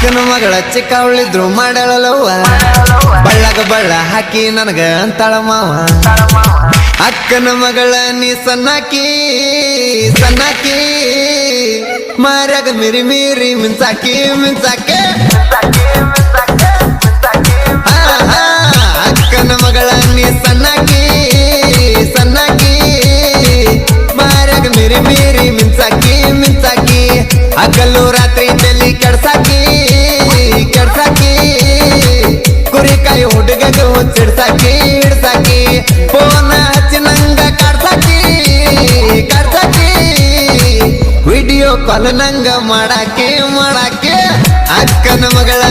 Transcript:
ಅಕ್ಕನ ಮಗಳ ಚಿಕ್ಕವಳಿದ್ರು ಮಾಡಳಲ್ಲವ್ವ ಬಳ್ಳಗ ಬಳ್ಳ ಹಾಕಿ ನನಗ ಅಂತಾಳ ಮಾವ ಅಕ್ಕನ ಮಗಳ ನೀ ಸಣ್ಣಾಕಿ ಸಣ್ಣಾಕಿ ಮಾರ್ಯಾಗ ಮಿರಿ ಮಿರಿ ಮಿಂಚಾಕಿ ಮಿಂಚಾಕೆ ಅಕ್ಕನ ಮಗಳ ನೀ ಸಣ್ಣಾಕಿ ಸಣ್ಣಾಕಿ ಮಾರ್ಯಾಗ ಮಿರಿ ಮಿರಿ ಮಿಂಚಾಕಿ ಮಿಂಚಾಕಿ ಹಗಲು ರಾತ್ರಿ ತಲಿ ಕೆಡ್ಸಾಕಿ ಕೆಡ್ಸಾಕಿ ಕುರಿಕಾಯಿ ಹುಡುಗಗ ಹುಚ್ಚಿಡ್ಸಾಕಿ ಹಿಡ್ಸಾಕಿ ಫೋನ ಹಚ್ಚಿ ನಂಗ ಕಾಡ್ಸಾಕಿ ಕಾಡ್ಸಾಕಿ ವಿಡಿಯೋ ಕಾಲ್ ನಂಗ ಮಾಡಾಕಿ ಮಾಡಾಕಿ ಅಕ್ಕನ ಮಗಳ